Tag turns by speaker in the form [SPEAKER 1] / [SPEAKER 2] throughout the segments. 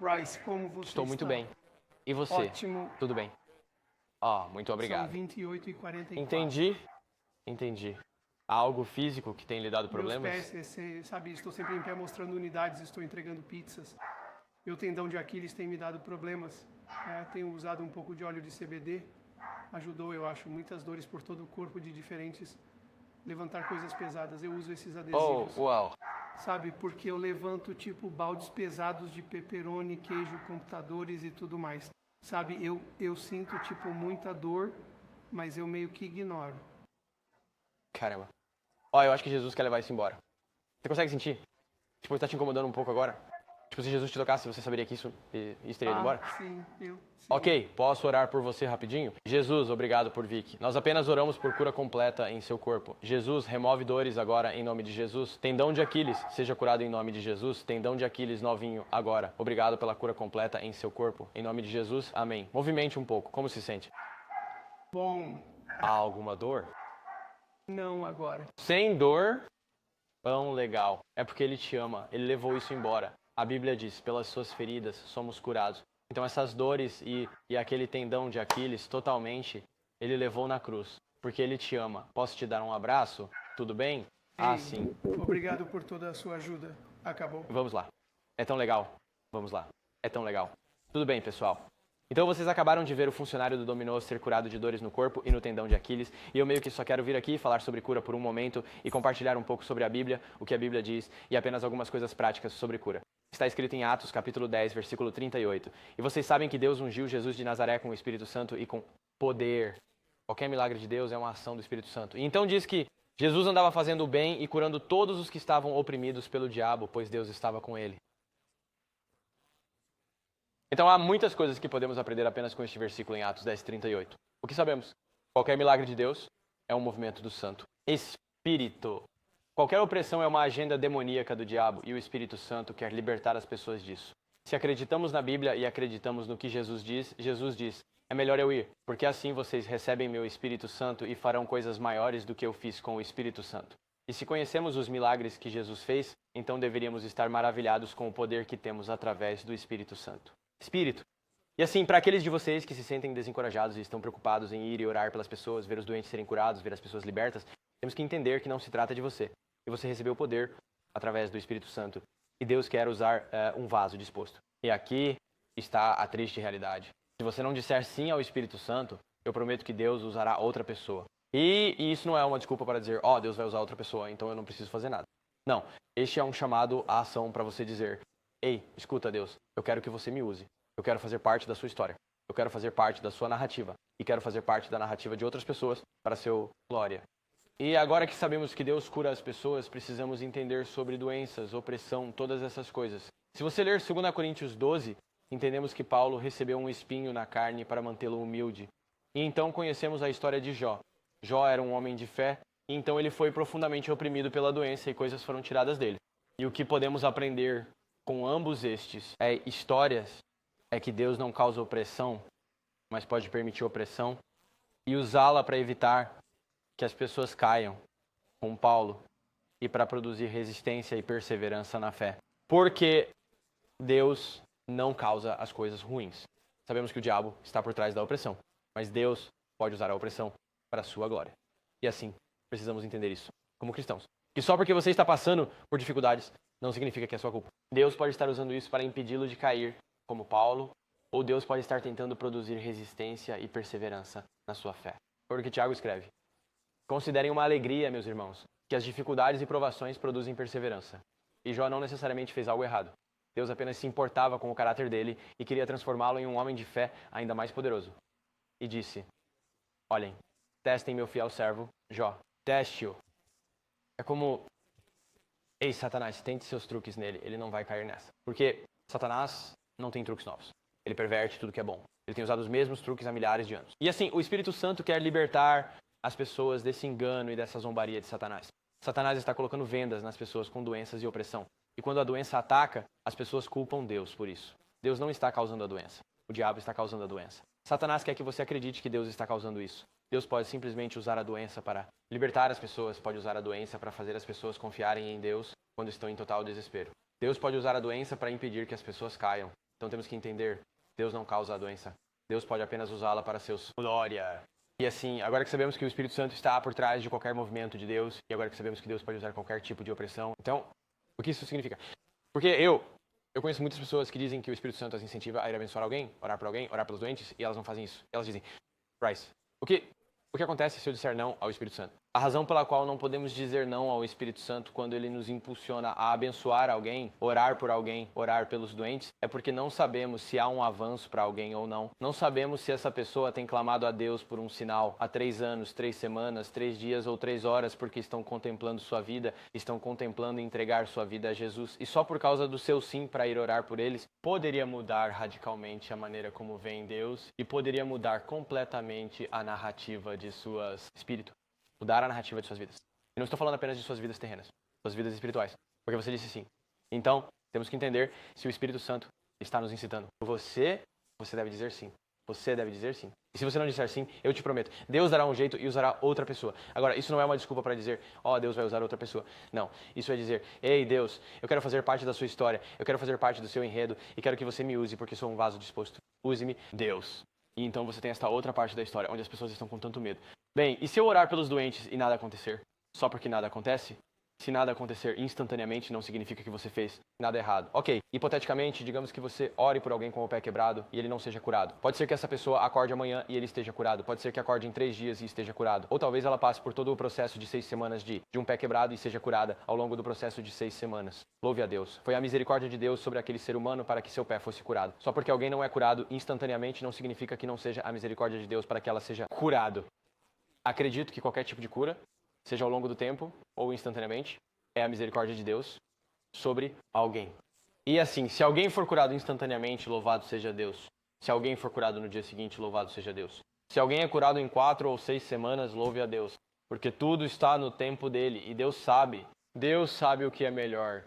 [SPEAKER 1] Rice, como você
[SPEAKER 2] Estou muito
[SPEAKER 1] está?
[SPEAKER 2] bem. E você?
[SPEAKER 1] Ótimo.
[SPEAKER 2] Tudo bem? Muito obrigado.
[SPEAKER 1] São 28h44.
[SPEAKER 2] Entendi. Há algo físico que tem lhe dado
[SPEAKER 1] Meus
[SPEAKER 2] problemas?
[SPEAKER 1] pés, você sabe, estou sempre em pé mostrando unidades, estou entregando pizzas. Meu tendão de Aquiles tem me dado problemas. Tenho usado um pouco de óleo de CBD. Ajudou, eu acho, muitas dores por todo o corpo de diferentes. Levantar coisas pesadas, eu uso esses adesivos.
[SPEAKER 2] Uau.
[SPEAKER 1] Sabe, porque eu levanto tipo baldes pesados de pepperoni, queijo, computadores e tudo mais. Sabe, eu sinto tipo muita dor, mas eu meio que ignoro.
[SPEAKER 2] Caramba. Eu acho que Jesus quer levar isso embora. Você consegue sentir? Tipo, está te incomodando um pouco agora? Tipo, se Jesus te tocasse, você saberia que isso estaria indo embora?
[SPEAKER 1] Sim.
[SPEAKER 2] Ok, posso orar por você rapidinho? Jesus, obrigado por Vicky. Nós apenas oramos por cura completa em seu corpo. Jesus, remove dores agora em nome de Jesus. Tendão de Aquiles, seja curado em nome de Jesus. Tendão de Aquiles novinho agora. Obrigado pela cura completa em seu corpo. Em nome de Jesus, amém. Movimente um pouco, como se sente?
[SPEAKER 1] Bom,
[SPEAKER 2] Há alguma dor?
[SPEAKER 1] não agora.
[SPEAKER 2] Sem dor? Bom, legal. É porque ele te ama, ele levou isso embora. A Bíblia diz, pelas suas feridas somos curados. Então essas dores e aquele tendão de Aquiles, totalmente, ele levou na cruz. Porque ele te ama. Posso te dar um abraço? Tudo bem?
[SPEAKER 1] Ei,
[SPEAKER 2] Sim.
[SPEAKER 1] Obrigado por toda a sua ajuda. Acabou.
[SPEAKER 2] Vamos lá. É tão legal. Vamos lá. É tão legal. Tudo bem, pessoal. Então vocês acabaram de ver o funcionário do dominó ser curado de dores no corpo e no tendão de Aquiles, e eu meio que só quero vir aqui falar sobre cura por um momento e compartilhar um pouco sobre a Bíblia, o que a Bíblia diz, e apenas algumas coisas práticas sobre cura. Está escrito em Atos, capítulo 10, versículo 38. E vocês sabem que Deus ungiu Jesus de Nazaré com o Espírito Santo e com poder. Qualquer milagre de Deus é uma ação do Espírito Santo. E então diz que Jesus andava fazendo o bem e curando todos os que estavam oprimidos pelo diabo, pois Deus estava com ele. Então há muitas coisas que podemos aprender apenas com este versículo em Atos 10, 38. O que sabemos? Qualquer milagre de Deus é um movimento do Santo Espírito. Qualquer opressão é uma agenda demoníaca do diabo e o Espírito Santo quer libertar as pessoas disso. Se acreditamos na Bíblia e acreditamos no que Jesus diz, é melhor eu ir, porque assim vocês recebem meu Espírito Santo e farão coisas maiores do que eu fiz com o Espírito Santo. E se conhecemos os milagres que Jesus fez, então deveríamos estar maravilhados com o poder que temos através do Espírito Santo. Espírito. E assim, para aqueles de vocês que se sentem desencorajados e estão preocupados em ir e orar pelas pessoas, ver os doentes serem curados, ver as pessoas libertas, temos que entender que não se trata de você. E você recebeu o poder através do Espírito Santo. E Deus quer usar um vaso disposto. E aqui está a triste realidade. Se você não disser sim ao Espírito Santo, eu prometo que Deus usará outra pessoa. E isso não é uma desculpa para dizer, Deus vai usar outra pessoa, então eu não preciso fazer nada. Não, este é um chamado à ação para você dizer, ei, escuta Deus, eu quero que você me use. Eu quero fazer parte da sua história. Eu quero fazer parte da sua narrativa. E quero fazer parte da narrativa de outras pessoas para a sua glória. E agora que sabemos que Deus cura as pessoas, precisamos entender sobre doenças, opressão, todas essas coisas. Se você ler 2 Coríntios 12, entendemos que Paulo recebeu um espinho na carne para mantê-lo humilde. E então conhecemos a história de Jó. Jó era um homem de fé, e então ele foi profundamente oprimido pela doença e coisas foram tiradas dele. E o que podemos aprender com ambos estes histórias é que Deus não causa opressão, mas pode permitir opressão e usá-la para evitar que as pessoas caiam, com Paulo, e para produzir resistência e perseverança na fé. Porque Deus não causa as coisas ruins. Sabemos que o diabo está por trás da opressão, mas Deus pode usar a opressão para a sua glória. E assim, precisamos entender isso como cristãos. Que só porque você está passando por dificuldades, não significa que é sua culpa. Deus pode estar usando isso para impedi-lo de cair, como Paulo, ou Deus pode estar tentando produzir resistência e perseverança na sua fé. Foi o que Tiago escreve. Considerem uma alegria, meus irmãos, que as dificuldades e provações produzem perseverança. E Jó não necessariamente fez algo errado. Deus apenas se importava com o caráter dele e queria transformá-lo em um homem de fé ainda mais poderoso. E disse, olhem, testem meu fiel servo, Jó. Teste-o. É como, ei, Satanás, tente seus truques nele, ele não vai cair nessa. Porque Satanás não tem truques novos. Ele perverte tudo que é bom. Ele tem usado os mesmos truques há milhares de anos. E assim, o Espírito Santo quer libertar as pessoas desse engano e dessa zombaria de Satanás. Satanás está colocando vendas nas pessoas com doenças e opressão. E quando a doença ataca, as pessoas culpam Deus por isso. Deus não está causando a doença. O diabo está causando a doença. Satanás quer que você acredite que Deus está causando isso. Deus pode simplesmente usar a doença para libertar as pessoas, pode usar a doença para fazer as pessoas confiarem em Deus quando estão em total desespero. Deus pode usar a doença para impedir que as pessoas caiam. Então temos que entender, Deus não causa a doença. Deus pode apenas usá-la para seus glória. E assim, agora que sabemos que o Espírito Santo está por trás de qualquer movimento de Deus, e agora que sabemos que Deus pode usar qualquer tipo de opressão, então, o que isso significa? Porque eu conheço muitas pessoas que dizem que o Espírito Santo as incentiva a ir abençoar alguém, orar por alguém, orar pelos doentes, e elas não fazem isso. Elas dizem, Bryce, o que acontece se eu disser não ao Espírito Santo? A razão pela qual não podemos dizer não ao Espírito Santo quando ele nos impulsiona a abençoar alguém, orar por alguém, orar pelos doentes, é porque não sabemos se há um avanço para alguém ou não. Não sabemos se essa pessoa tem clamado a Deus por um sinal há 3 anos, 3 semanas, 3 dias ou 3 horas porque estão contemplando sua vida, estão contemplando entregar sua vida a Jesus. E só por causa do seu sim para ir orar por eles, poderia mudar radicalmente a maneira como vem Deus e poderia mudar completamente a narrativa de suas espírito. Mudar a narrativa de suas vidas. E não estou falando apenas de suas vidas terrenas, suas vidas espirituais. Porque você disse sim. Então, temos que entender se o Espírito Santo está nos incitando. Você deve dizer sim. Você deve dizer sim. E se você não disser sim, eu te prometo, Deus dará um jeito e usará outra pessoa. Agora, isso não é uma desculpa para dizer, Deus vai usar outra pessoa. Não. Isso é dizer, ei, Deus, eu quero fazer parte da sua história, eu quero fazer parte do seu enredo e quero que você me use porque sou um vaso disposto. Use-me, Deus. E então você tem esta outra parte da história, onde as pessoas estão com tanto medo. Bem, e se eu orar pelos doentes e nada acontecer? Só porque nada acontece? Se nada acontecer instantaneamente, não significa que você fez nada errado. Ok, hipoteticamente, digamos que você ore por alguém com o pé quebrado e ele não seja curado. Pode ser que essa pessoa acorde amanhã e ele esteja curado. Pode ser que acorde em 3 dias e esteja curado. Ou talvez ela passe por todo o processo de 6 semanas de um pé quebrado e seja curada ao longo do processo de 6 semanas. Louve a Deus. Foi a misericórdia de Deus sobre aquele ser humano para que seu pé fosse curado. Só porque alguém não é curado instantaneamente não significa que não seja a misericórdia de Deus para que ela seja curado. Acredito que qualquer tipo de cura, seja ao longo do tempo ou instantaneamente, é a misericórdia de Deus sobre alguém. E assim, se alguém for curado instantaneamente, louvado seja Deus. Se alguém for curado no dia seguinte, louvado seja Deus. Se alguém é curado em 4 ou 6 semanas, louve a Deus. Porque tudo está no tempo dele e Deus sabe o que é melhor.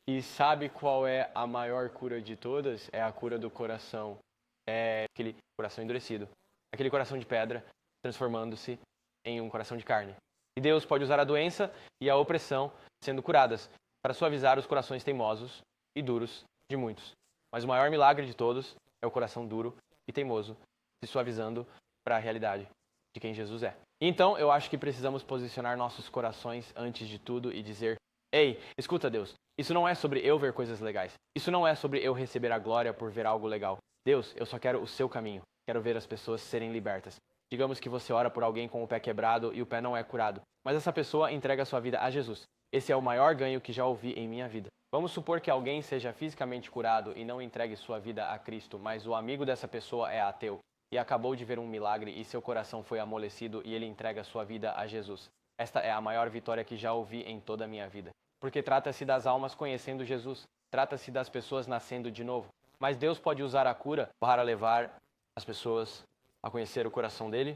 [SPEAKER 2] E sabe qual é a maior cura de todas? É a cura do coração. É aquele coração endurecido. Aquele coração de pedra transformando-se em um coração de carne. E Deus pode usar a doença e a opressão sendo curadas para suavizar os corações teimosos e duros de muitos. Mas o maior milagre de todos é o coração duro e teimoso se suavizando para a realidade de quem Jesus é. Então, eu acho que precisamos posicionar nossos corações antes de tudo e dizer, ei, escuta Deus, isso não é sobre eu ver coisas legais. Isso não é sobre eu receber a glória por ver algo legal. Deus, eu só quero o seu caminho. Quero ver as pessoas serem libertas. Digamos que você ora por alguém com o pé quebrado e o pé não é curado. Mas essa pessoa entrega a sua vida a Jesus. Esse é o maior ganho que já ouvi em minha vida. Vamos supor que alguém seja fisicamente curado e não entregue sua vida a Cristo, mas o amigo dessa pessoa é ateu e acabou de ver um milagre e seu coração foi amolecido e ele entrega sua vida a Jesus. Esta é a maior vitória que já ouvi em toda a minha vida. Porque trata-se das almas conhecendo Jesus. Trata-se das pessoas nascendo de novo. Mas Deus pode usar a cura para levar as pessoas a conhecer o coração dele,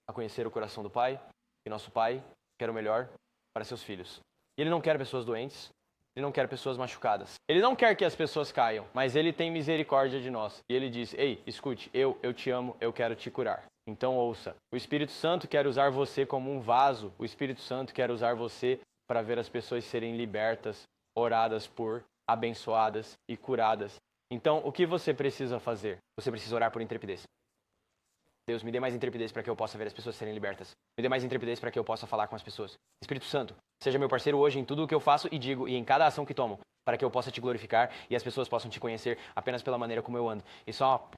[SPEAKER 2] a conhecer o coração do Pai, e nosso Pai quer o melhor para seus filhos. Ele não quer pessoas doentes, ele não quer pessoas machucadas. Ele não quer que as pessoas caiam, mas ele tem misericórdia de nós. E ele diz, ei, escute, eu te amo, eu quero te curar. Então ouça, o Espírito Santo quer usar você como um vaso, o Espírito Santo quer usar você para ver as pessoas serem libertas, oradas por, abençoadas e curadas. Então, o que você precisa fazer? Você precisa orar por intrepidez. Deus, me dê mais intrepidez para que eu possa ver as pessoas serem libertas. Me dê mais intrepidez para que eu possa falar com as pessoas. Espírito Santo, seja meu parceiro hoje em tudo o que eu faço e digo e em cada ação que tomo, para que eu possa te glorificar e as pessoas possam te conhecer apenas pela maneira como eu ando. E só,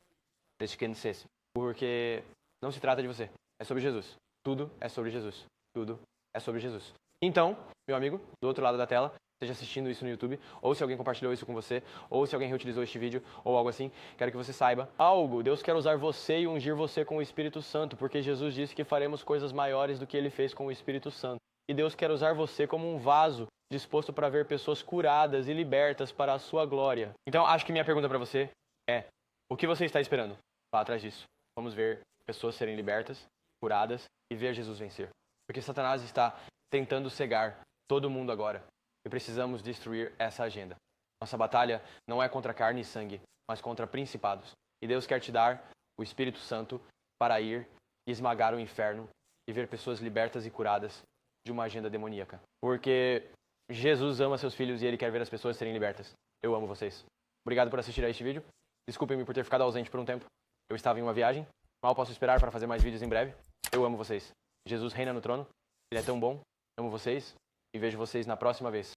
[SPEAKER 2] porque não se trata de você, é sobre Jesus. Tudo é sobre Jesus. Tudo é sobre Jesus. Então, meu amigo, do outro lado da tela, esteja assistindo isso no YouTube, ou se alguém compartilhou isso com você, ou se alguém reutilizou este vídeo, ou algo assim, quero que você saiba algo. Deus quer usar você e ungir você com o Espírito Santo, porque Jesus disse que faremos coisas maiores do que Ele fez com o Espírito Santo. E Deus quer usar você como um vaso disposto para ver pessoas curadas e libertas para a sua glória. Então, acho que minha pergunta para você é, o que você está esperando? Vá atrás disso. Vamos ver pessoas serem libertas, curadas e ver Jesus vencer. Porque Satanás está tentando cegar todo mundo agora. E precisamos destruir essa agenda. Nossa batalha não é contra carne e sangue, mas contra principados. E Deus quer te dar o Espírito Santo para ir e esmagar o inferno e ver pessoas libertas e curadas de uma agenda demoníaca. Porque Jesus ama seus filhos e Ele quer ver as pessoas serem libertas. Eu amo vocês. Obrigado por assistir a este vídeo. Desculpem-me por ter ficado ausente por um tempo. Eu estava em uma viagem. Mal posso esperar para fazer mais vídeos em breve. Eu amo vocês. Jesus reina no trono. Ele é tão bom. Amo vocês. E vejo vocês na próxima vez.